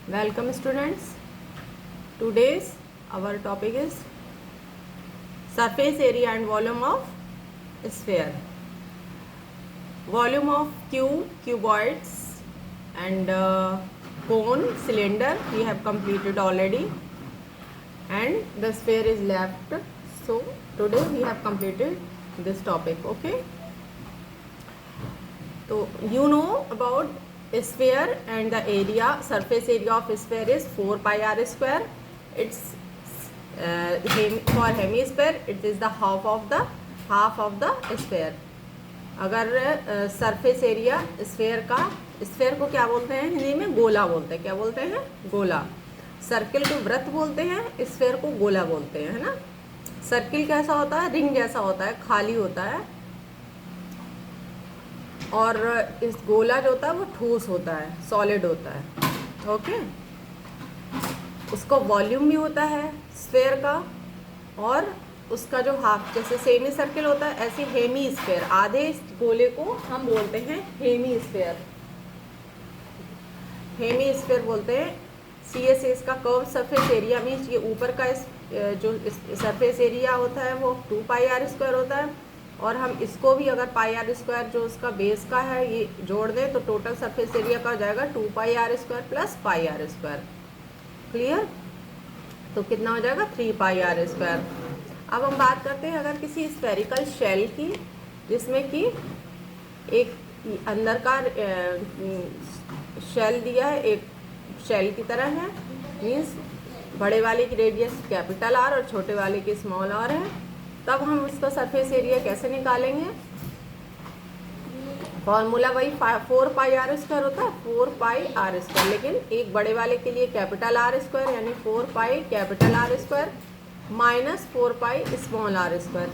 Welcome students. Today's our topic is surface area and volume of sphere. Volume of cube, cuboids and cone, cylinder we have completed already, and the sphere is left. So today we have completed this topic. Okay. So you know about a sphere and the area, surface area of a sphere is 4 pi r square. It's for hemisphere it is the half of the sphere. अगर surface area sphere को क्या बोलते हैं हिंदी में? गोला बोलते हैं. क्या बोलते हैं? गोला. सर्किल को वृत्त बोलते हैं, स्फेयर को गोला बोलते हैं, है ना. सर्किल कैसा होता है? रिंग जैसा होता है, खाली होता है. और इस गोला जो होता है वो ठोस होता है, सॉलिड होता है. ओके. उसका वॉल्यूम भी होता है स्फेयर का, और उसका जो हाफ, जैसे सेमी सर्किल होता है ऐसे हेमी स्फेयर, आधे गोले को हम बोलते हैं हेमी स्फेयर. हेमी स्फेयर बोलते हैं. CSS का कर्व सरफेस एरिया मीन्स ये ऊपर का जो सरफेस एरिया होता है वो 2 पाई r स्क्वायर होता है, और हम इसको भी अगर पाई r स्क्वायर जो उसका बेस का है ये जोड़ दें तो टोटल सरफेस एरिया का हो जाएगा 2 पाई r square plus pi r square. Clear? तो कितना हो जाएगा? 3 पाई r स्क्वायर. अब हम बात करते हैं अगर किसी स्फेरिकल शेल की, जिसमें कि एक अंदर का शेल दिया है, एक शेल की तरह है, मीन्स बड़े वाले की रेडियस कैपिटल R और छोटे वाले की स्मॉल r है, तब हम उसका सरफेस एरिया कैसे निकालेंगे? फॉर्मूला वही 4 पाई r स्क्वायर होता है, 4 पाई r स्क्वायर, लेकिन एक बड़े वाले के लिए कैपिटल R स्क्वायर यानी 4 pi capital R square minus 4 pi small r square.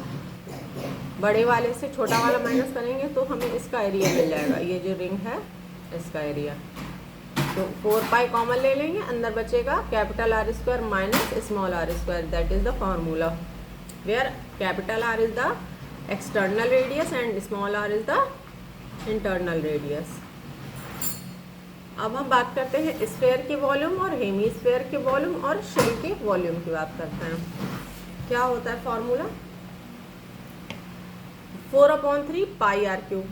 बड़े वाले से छोटा वाला माइनस करेंगे तो हमें इसका एरिया मिल जाएगा. ये जो रिंग है इसका एरिया, तो 4 पाई कॉमन ले लेंगे, अंदर बचेगा capital R square minus small r square. That is the formula where capital R is the external radius and small r is the internal radius. अब हम बात करते हैं स्फेयर के वॉल्यूम और हेमी स्फेयर के वॉल्यूम और शेल के वॉल्यूम की बात करते हैं. क्या होता है formula? 4/3 pi r cube.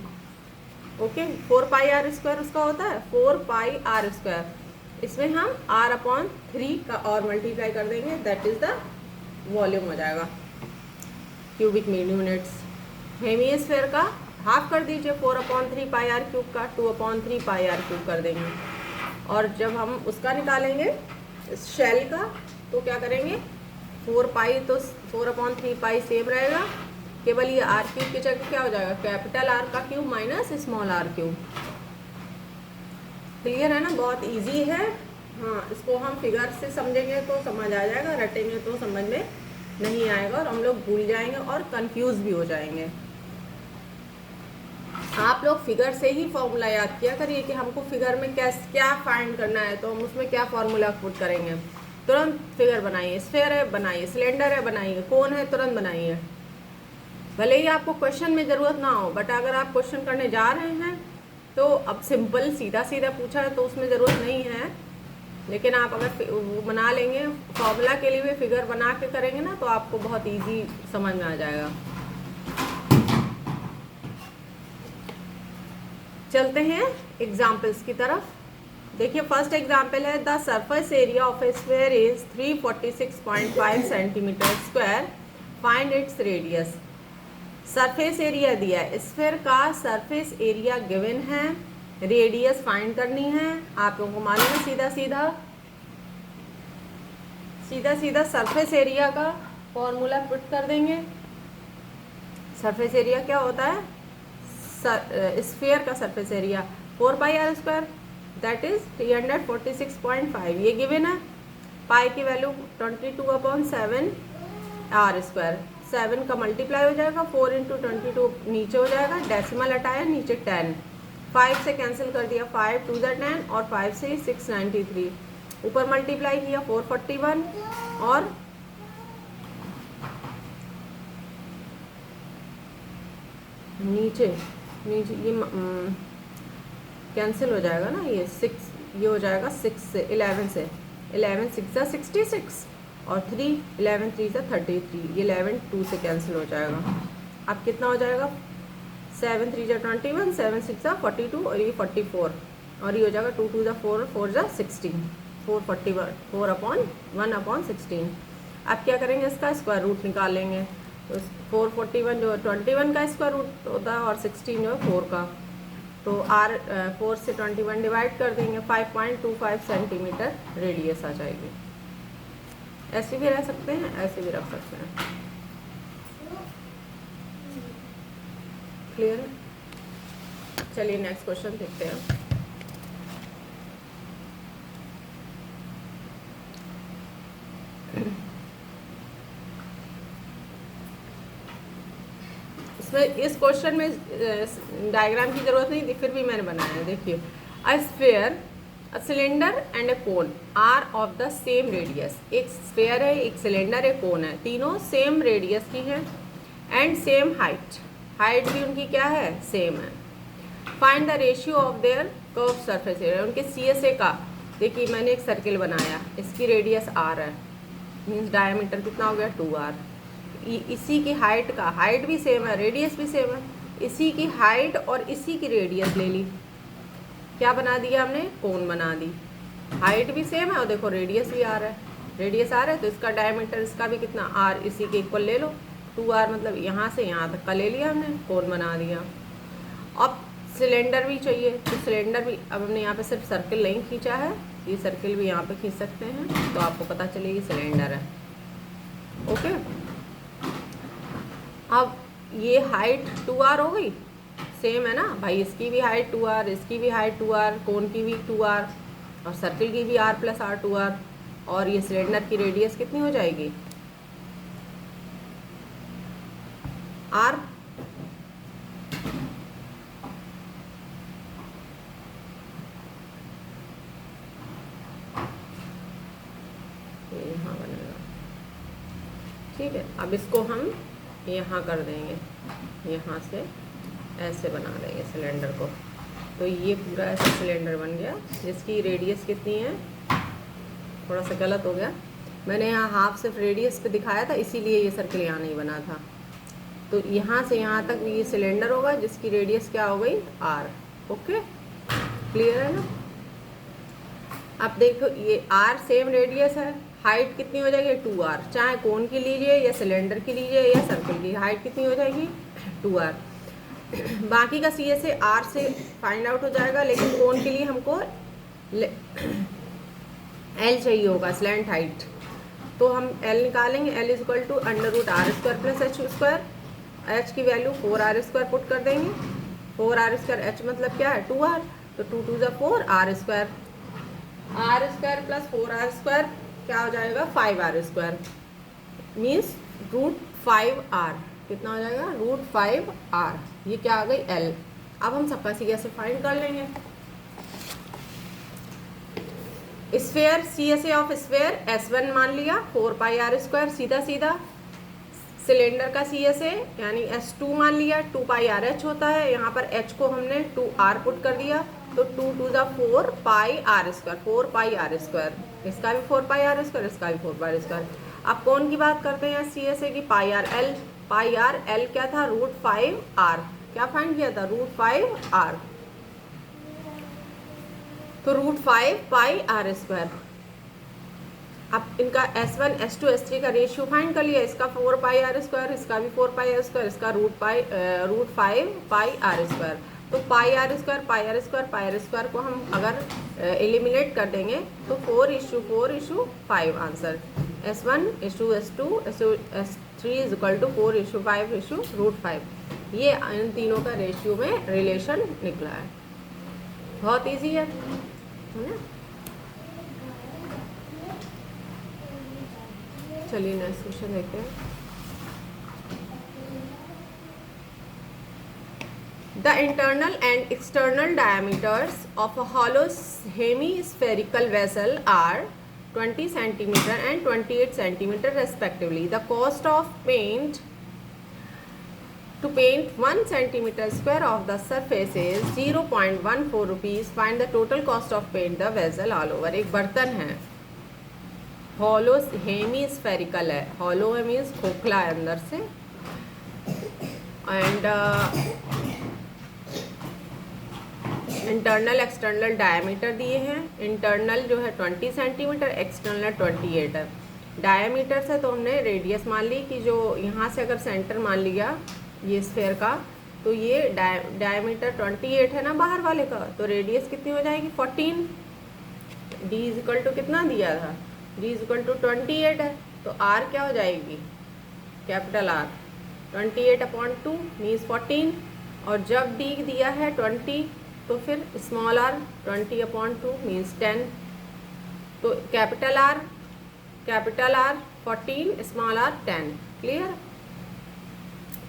Okay. 4 pi r square उसका होता है 4 पाई r स्क्वायर. इसमें हम r/3 का और मल्टीप्लाई कर देंगे, दैट इज द वॉल्यूम हो जाएगा, क्यूबिक यूनिट्स. हेमी स्फेयर का हाफ कर दीजिए 4/3 पाई r क्यूब का, 2/3 पाई r क्यूब कर देंगे. और जब हम उसका निकालेंगे शेल का तो क्या करेंगे? 4 पाई तो 4/3 पाई सेम रहेगा, केवल ये r क्यूब की जगह क्या हो जाएगा? कैपिटल R का cube minus small r cube. Clear है ना? बहुत इजी है. हाँ, इसको हम फिगर से समझेंगे तो समझ आ जाएगा, रटेंगे तो समझ में नहीं आएगा और हम लोग भूल जाएंगे और कंफ्यूज भी हो जाएंगे. आप लोग फिगर से ही फॉर्मूला याद किया करिए कि हमको फिगर में क्या फाइंड करना है, तो हम उसमें क्या फॉर्मूला पुट करेंगे. तुरंत फिगर बनाइए. स्फेयर है बनाइए, सिलेंडर है बनाइए, कोन है तुरंत बनाइए. भले ही आपको क्वेश्चन में ज़रूरत ना हो, बट अगर आप क्वेश्चन करने जा रहे हैं तो अब सिंपल सीधा सीधा पूछा है तो उसमें ज़रूरत नहीं है, लेकिन आप अगर वो बना लेंगे फॉर्मूला के लिए भी फिगर बना के करेंगे ना तो आपको बहुत ईजी समझ में आ जाएगा. चलते हैं एग्जाम्पल्स की तरफ. देखिए फर्स्ट एग्जाम्पल है the surface area of A sphere is 346.5 centimetre square, find its radius. Surface area दिया है, स्फेयर का सरफेस एरिया गिवन है, रेडियस फाइंड करनी है. आप लोगों को मालूम है सीधा सीधा सरफेस एरिया का फॉर्मूला पुट कर देंगे. सरफेस एरिया क्या होता है? स्फीयर का surface area 4 pi r square, that is 346.5. ये गिवन है. पाई की वैल्यू 22/7 r स्क्वायर. 7 का मल्टीप्लाई हो जाएगा, 4 × 22 नीचे हो जाएगा, डेसिमल हटाया नीचे 10. 5 से कैंसिल कर दिया, 5 2 10 और 5 से 693. ऊपर मल्टीप्लाई किया 441 और नीचे ये कैंसिल हो जाएगा ना, ये 6 ये हो जाएगा 6 से 11 से 11 6 सा 66 और 3 11 3 सा 33, ये 11 2 से कैंसिल हो जाएगा। अब कितना हो जाएगा 7 3 जा 21 7 6 जा 42 और ये 44 और ये हो जाएगा 2 2 जा 4 4 जा 16 441 4/1/16। अब क्या करेंगे इसका स्क्वायर रूट निकालेंगे तो 441 जो 21 का स्क्वायर रूट होता है और 16 जो है 4 का, तो R 4 से 21 डिवाइड कर देंगे 5.25 सेंटीमीटर रेडियस आ जाएगी। ऐसे भी रह सकते हैं, ऐसे भी रख सकते हैं। क्लियर है? चलिए नेक्स्ट क्वेश्चन देखते हैं। इसमें इस क्वेश्चन में डायग्राम की जरूरत नहीं थी, फिर भी मैंने बनाया है। देखिए, a sphere, a cylinder and a cone are of the same radius. एक स्फीयर है, एक सिलेंडर, एक कोन है, तीनों सेम रेडियस की हैं एंड सेम हाइट। हाइट भी उनकी क्या है, सेम है। Find the ratio of their curve surface area. उनके CSA का, देखिए मैंने एक सर्किल बनाया, इसकी रेडियस r है, मीन्स डायमीटर कितना हो गया 2r। इसी की हाइट का, हाइट भी सेम है, रेडियस भी सेम है, इसी की हाइट और इसी की रेडियस ले ली, क्या बना दिया हमने, कोन बना दी। हाइट भी सेम है और देखो रेडियस भी r है, रेडियस r है तो इसका डायमीटर, इसका भी कितना r, इसी के इक्वल ले लो 2r, मतलब यहाँ से यहाँ तक का ले लिया हमने, कोन बना दिया। अब सिलेंडर भी चाहिए, तो सिलेंडर भी अब हमने यहाँ पे सिर्फ सर्किल नहीं खींचा है, ये सर्किल भी यहाँ पे खींच सकते हैं तो आपको पता चलेगी सिलेंडर है। ओके, अब ये हाइट 2r हो गई, सेम है ना भाई, इसकी भी हाइट 2r, इसकी भी हाइट 2r, कोन की भी 2r और सर्किल की भी r + r 2r, और ये सिलेंडर की रेडियस कितनी हो जाएगी r। यहाँ बनेगा, ठीक है। अब इसको हम यहाँ कर देंगे, यहाँ से ऐसे बना देंगे सिलेंडर को, तो ये पूरा ऐसा सिलेंडर बन गया जिसकी रेडियस कितनी है, थोड़ा सा गलत हो गया, मैंने यहाँ हाफ सिर्फ रेडियस पे दिखाया था, इसीलिए ये सर्किल यहाँ नहीं बना था। तो यहाँ से यहाँ तक ये सिलेंडर होगा जिसकी रेडियस क्या हो गई r। ओके, क्लियर है ना। अब देखो ये r सेम रेडियस है, हाइट कितनी हो जाएगी 2r, चाहे कोन की लीजिए या सिलेंडर की लीजिए या सर्किल की, हाइट कितनी हो जाएगी 2r। बाकी का CSA r से फाइंड आउट हो जाएगा, लेकिन कोन के लिए हमको l चाहिए होगा, स्लैंट हाइट, तो हम l निकालेंगे। l = √r² + h²। h की वैल्यू 4r² पुट कर देंगे, 4r², h मतलब क्या है 2r, तो 2 2 = 4 r² + 4r² क्या हो जाएगा 5r², मीन्स √5r, कितना हो जाएगा √5r। ये क्या आ गई l। अब हम सबका CSA फाइंड कर लेंगे। Sphere, CSA of sphere S1 मान लिया 4πr², सीधा सीधा। सिलेंडर का CSA यानी S2 मान लिया, 2πRh होता है, यहाँ पर h को हमने 2r पुट कर दिया, तो 2 2 = 4πr², 4πr², इसका भी 4πr², इसका भी 4πr²। अब कौन की बात करते हैं CSA की, πr/l। πr/l क्या था √5r, क्या फाइंड किया था √5r, तो √5πr²। अब इनका S1 S2 S3 का रेशियो फाइंड कर लिया, इसका 4πr², इसका भी 4πr², इसका √5πr²। तो πr² को हम अगर एलिमिनेट कर देंगे तो 4:4:5 आंसर। S1 S2 S3 = 4:5:√5, ये इन तीनों का रेशियो में रिलेशन निकला है। बहुत इजी है ना। चलिए नेक्स्ट क्वेश्चन देखते हैं। The internal and external diameters of a hollow hemispherical vessel are 20 cm and 28 cm respectively. The cost of paint To paint 1 centimeter square of the surface is 0.14 rupees. Find the total cost of paint the vessel all over. एक बर्तन है, hollow hemispherical है, hollow है means खोखला है अंदर से, and internal external diameter दिए हैं। इंटरनल जो है 20 सेंटीमीटर, एक्सटर्नल 28 है। डायमीटर से तो हमने रेडियस मान ली कि जो यहाँ से अगर सेंटर मान लिया ये स्फेयर का, तो ये डायमीटर 28 है ना बाहर वाले का, तो रेडियस कितनी हो जाएगी 14। डी इज इक्वल टू कितना दिया था, डी इज इक्वल टू 28 है, तो आर क्या हो जाएगी, कैपिटल आर 28/2 मीन्स 14, और जब डी दिया है 20 तो फिर स्मॉल आर 20/2 मीन्स 10। तो capital R 14, small R 10। Clear.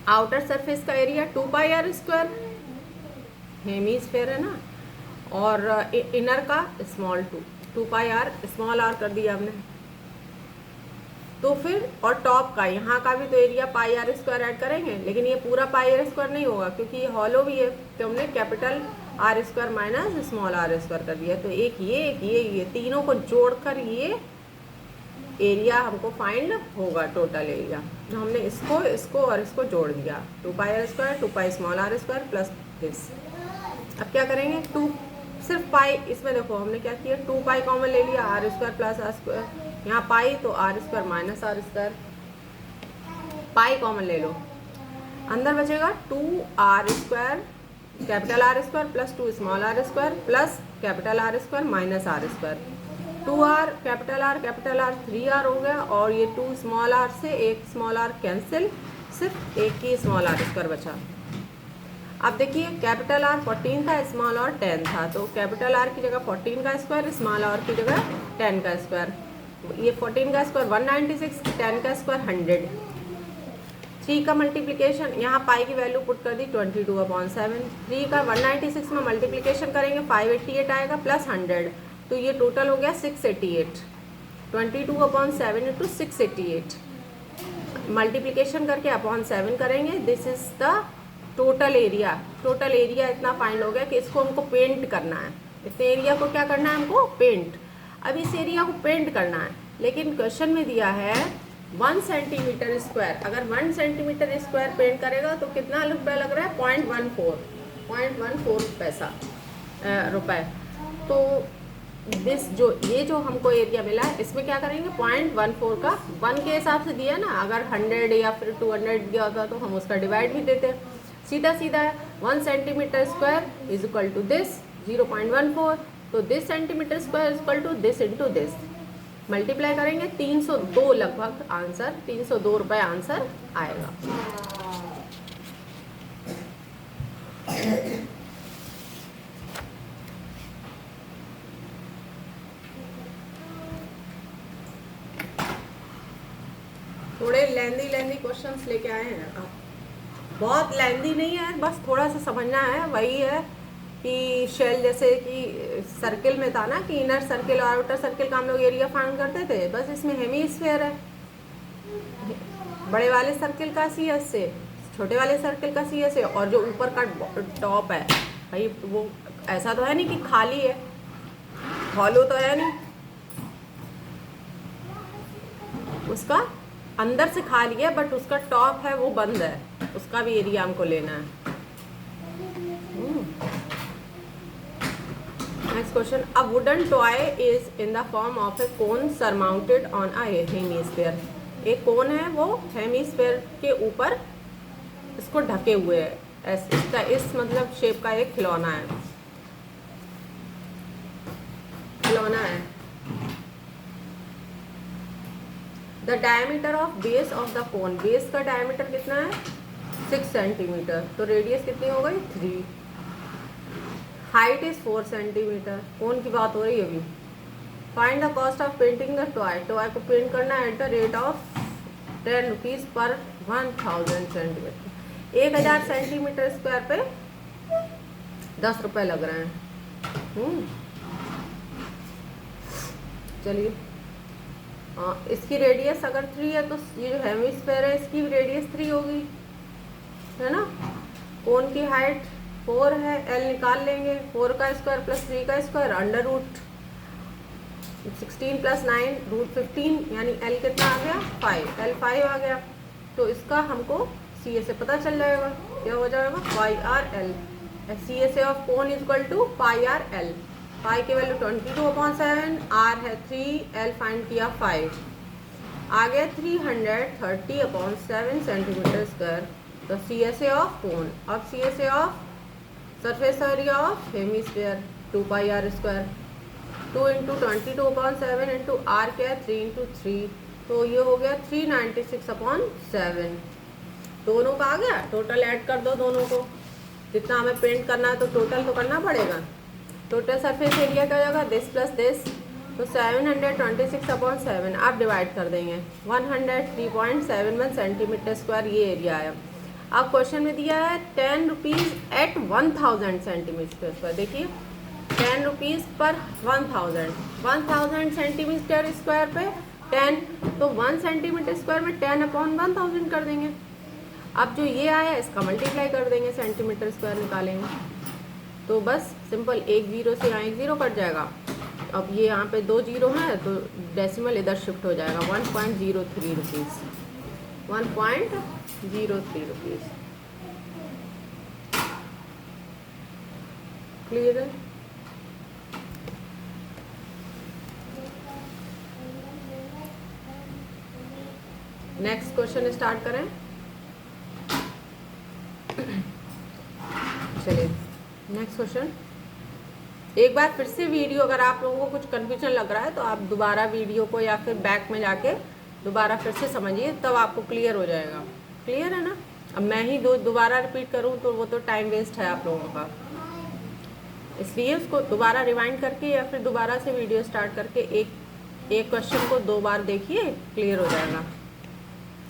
Outer surface का एरिया 2πr², हेमीस्फेयर है ना, और इनर का स्मॉल 2πr, स्मॉल आर कर दिया हमने। तो फिर और टॉप का, यहाँ का भी तो एरिया πr² ऐड करेंगे, लेकिन ये पूरा πr² नहीं होगा क्योंकि ये हॉलो भी है, तो हमने capital r² minus small r² कर दिया। तो एक ये तीनों को जोड़कर ये एरिया हमको फाइंड होगा, टोटल एरिया। हमने इसको और इसको जोड़ दिया, 2πr², 2π small r² plus this. अब क्या करेंगे, सिर्फ पाई, इसमें देखो हमने क्या किया, 2π कॉमन ले लिया, r² प्लस r², यहाँ पाई तो r² minus r², pi common ले लो, अंदर बचेगा 2r² capital r² plus 2 small r² plus capital r² minus r²। 2r capital r 3r हो गया, और ये 2 स्मॉल r से एक स्मॉल r कैंसिल, सिर्फ एक ही स्मॉल r² बचा। अब देखिए कैपिटल R 14 था, स्मॉल r 10 था, तो कैपिटल R की जगह 14 का स्क्वायर, स्मॉल r की जगह 10 का स्क्वायर। ये 14 का स्क्वायर 196, 10 का स्क्वायर 100। 3 का मल्टीप्लिकेशन, यहाँ पाई की वैल्यू पुट कर दी 22/7। 3 का 196 में मल्टीप्लिकेशन करेंगे 588 आएगा प्लस 100, तो ये टोटल हो गया 688। 22/7 इंटू 688 मल्टीप्लिकेशन करके अपॉन 7 करेंगे। This is the total area. Total area इतना फाइंड हो गया कि इसको हमको पेंट करना है। इस एरिया को क्या करना है हमको, पेंट। अब इस एरिया को पेंट करना है, लेकिन क्वेश्चन में दिया है 1 सेंटीमीटर स्क्वायर। अगर 1 सेंटीमीटर स्क्वायर पेंट करेगा तो कितना रुपया लग रहा है, 0.14 पैसा रुपए। तो ये जो हमको एरिया मिला है, इसमें क्या करेंगे 0.14 का 1 के हिसाब से दिया ना, अगर 100 या फिर 200 दिया होता तो हम उसका डिवाइड भी देते। सीधा है 1 centimetre square is equal to this 0.14, तो this centimetre square is equal to this into this. Multiply करेंगे 302 लगभग आंसर, 302 रुपये आंसर आएगा। थोड़े लेंदी क्वेश्चंस लेके आए हैं आप, बहुत लेंदी नहीं है, बस थोड़ा सा समझना है। वही है कि शेल जैसे कि सर्किल में था ना कि इनर सर्किल और आउटर सर्किल का हम लोग एरिया फाइंड करते थे, बस इसमें हेमीस्फीयर है। बड़े वाले सर्किल का CS से, छोटे वाले सर्किल का CS से, और जो ऊपर का टॉप है भाई वो ऐसा तो है नहीं कि खाली है, हॉलो तो है नहीं, उसका अंदर से खाली है बट उसका टॉप है वो बंद है, उसका भी एरिया हमको लेना है। Next question, a wooden toy is in the form of A cone surmounted on a hemisphere. एक कोन है वो हेमीस्फीयर के ऊपर इसको ढके हुए है, इसका इस मतलब शेप का एक खिलौना है। The diameter of base of the cone, base का डायमीटर कितना है 6 सेंटीमीटर, तो रेडियस कितनी हो गई 3। हाइट इज 4 सेंटीमीटर, कोन की बात हो रही है अभी। Find the cost of painting the toy, toy को पेंट करना है at the rate of 10 rupees पर 1000 सेंटीमीटर। 1000 सेंटीमीटर स्क्वायर पे 10 रुपये लग रहे हैं। चलिए, इसकी रेडियस अगर 3 है तो ये जो हेमिस्फीयर है इसकी भी रेडियस 3 होगी, है ना। कोन की हाइट 4 है, एल निकाल लेंगे, 4 का स्क्वायर प्लस 3 का square under root 16 plus 9 root 15, यानी एल कितना आ गया 5, एल 5 आ गया। तो इसका हमको सी ए से पता चल जाएगा, क्या हो जाएगा पाई R L. C A S of cone is equal to pi R L. Pi की वैल्यू 22/7, आर है 3, एल फाइंड किया 5, आ गया 330/7 सेंटीमीटर स्क्वायर। तो सी एस ए ऑफ कोन, अब C S A of surface area of hemisphere 2 pi R square. 2 into 22/7 into R क्या है 3 into 3, तो ये हो गया 396/7। दोनों का आ गया, टोटल ऐड कर दो दोनों को, जितना हमें पेंट करना है तो टोटल तो करना पड़ेगा। टोटल सरफेस एरिया क्या होगा दिस प्लस दिस, तो 726/7 आप डिवाइड कर देंगे, 103.71 सेंटीमीटर स्क्वायर ये एरिया आया। अब क्वेश्चन में दिया है 10 रुपीज़ एट 1000 सेंटीमीटर स्क्वायर। देखिए 10 रुपीज़ पर 1000 सेंटीमीटर स्क्वायर पे 10, तो 1 सेंटीमीटर स्क्वायर में 10/1000 कर देंगे। अब जो ये आया इसका मल्टीप्लाई कर देंगे, सेंटीमीटर स्क्वायर निकालेंगे, तो बस सिंपल एक जीरो से यहाँ एक जीरो कट जाएगा। अब ये यहाँ पे 2 जीरो हैं तो डेसिमल इधर शिफ्ट हो जाएगा, 1.03 रुपीज़, 1.03 रुपीज़। क्लियर है? नेक्स्ट क्वेश्चन स्टार्ट करें। चलिए नेक्स्ट क्वेश्चन। एक बार फिर से वीडियो, अगर आप लोगों को कुछ कन्फ्यूजन लग रहा है तो आप दोबारा वीडियो को या फिर बैक में जाके दोबारा फिर से समझिए, तब आपको क्लियर हो जाएगा। क्लियर है ना? अब मैं ही दोबारा रिपीट करूं तो वो तो टाइम वेस्ट है आप लोगों का, इसलिए उसको दोबारा रिवाइंड करके या फिर दोबारा से वीडियो स्टार्ट करके एक क्वेश्चन को 2 बार देखिए, क्लियर हो जाएगा।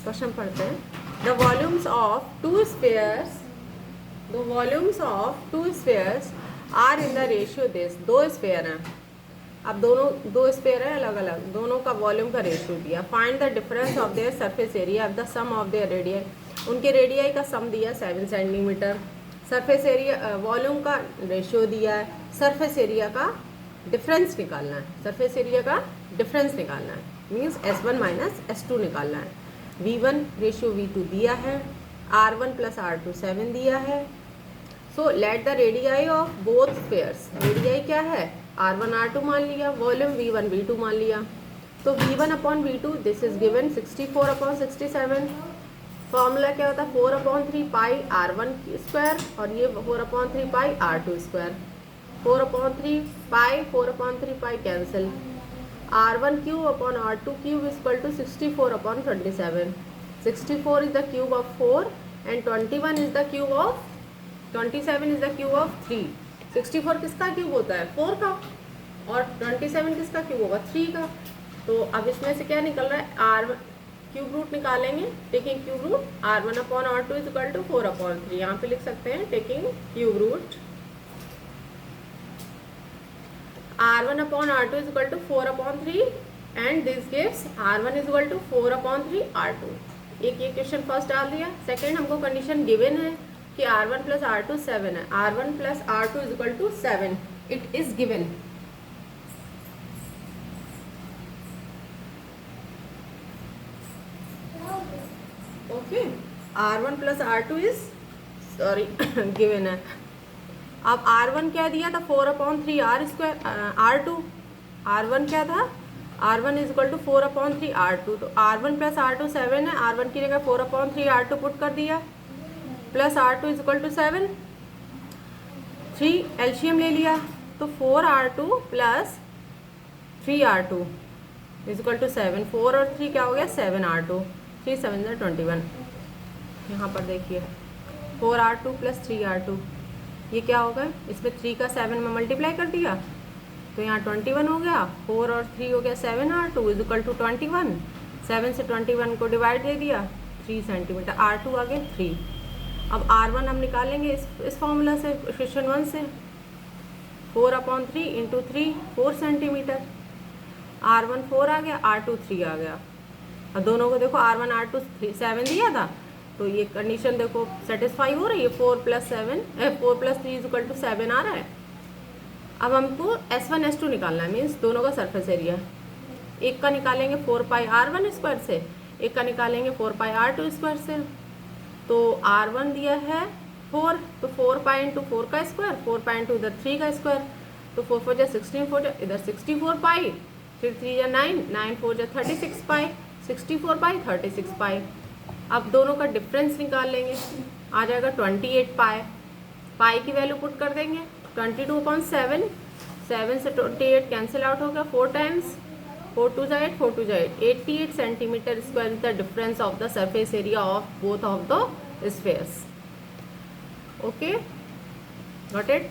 क्वेश्चन पढ़ते हैं। The volumes of two spheres are in the ratio this. 2 sphere हैं, अब दोनों 2 स्फेयर हैं अलग अलग, दोनों का वॉल्यूम का रेशियो दिया। Find the difference of their surface area of the sum of their radii. उनके रेडियाई का सम दिया 7 सेंटीमीटर। सरफेस एरिया वॉल्यूम का रेशियो दिया है, सरफेस एरिया का डिफरेंस निकालना है, सरफेस एरिया का डिफरेंस निकालना है, मीन्स S1 माइनस S2 निकालना है। V1 रेशियो V2 दिया है, R1 प्लस R2 7 दिया है। So let the radii of both spheres, radii क्या है R1 R2 मान लिया, वॉल्यूम V1 V2 मान लिया। तो V1/V2 this is given 64/67। Formula क्या होता है 4/3 पाई R1 स्क्वायर और ये 4/3 pi R2 square. 4/3 pi cancel, R1 cube upon R2 cube is equal to 64/27। 64 is the cube of 4 and 27 is the cube of 3। 64 किसका cube होता है 4 का, और 27 किसका क्यूब होगा 3 का। तो अब इसमें से क्या निकल रहा है R क्यूब रूट निकालेंगे, taking cube root R1/R2 is equal to 4/3। यहाँ पे लिख सकते हैं taking cube root R1/R2 is equal to 4/3 and this gives R1 is equal to 4/3 R2। एक ये क्वेश्चन फर्स्ट डाल दिया। सेकेंड हमको कंडीशन गिवन है कि R1 प्लस R2 7 है, R1 plus R2 is equal to 7, it is given. Okay, R1 plus R2 is given है। अब R1 क्या दिया था 4/3 R स्क्वायर R2। R1 क्या था R1 is equal to 4/3 R2। तो R1 प्लस R2 7 है, R1 की जगह 4/3 R2 पुट कर दिया, plus R2 is equal to 7। 3 LCM ले लिया तो 4R2 plus 3R2 is equal to 7। 4 और 3 क्या हो गया 7R2, 3 7 21। यहाँ पर देखिए 4R2 प्लस 3R2, ये क्या होगा, इसमें 3 का 7 में मल्टीप्लाई कर दिया तो यहाँ 21 हो गया। 4 और 3 हो गया 7R2 इज इक्वल टू 21। 7 से 21 को डिवाइड दे दिया, 3 सेंटीमीटर। R2 आ गया 3। अब R1 हम निकालेंगे इस फॉर्मूला से, क्वेश्चन 1 से। 4/3 इंटू 3 4 सेंटीमीटर। R1 4 आ गया, R2 3 आ गया। अब दोनों को देखो R1 R2 7 दिया था, तो ये कंडीशन देखो सेटिस्फाई हो रही है, 4 + 3 = 7 आ रहा है। अब हमको S1 S2 निकालना है, मीन्स दोनों का सरफेस एरिया। एक का निकालेंगे 4πr1² से, एक का निकालेंगे 4πr2² से। तो R1 दिया है 4, तो 4π × 4 का स्क्वायर, 4π × इधर 3 का स्क्वायर, तो 4 4 जा 16, 4 जा इधर 64π, फिर 3 जा 9, 9 4 जा 36π, 64π 36π। अब दोनों का डिफरेंस निकाल लेंगे, आ जाएगा 28π। पाई की वैल्यू पुट कर देंगे 22/7, 7 से 28 कैंसिल आउट हो गया, 4 टाइम्स 4 2 जा 8, 4 2 जा 8, 88 centimetre square is the difference of the surface area of both of the spheres. Okay, got it.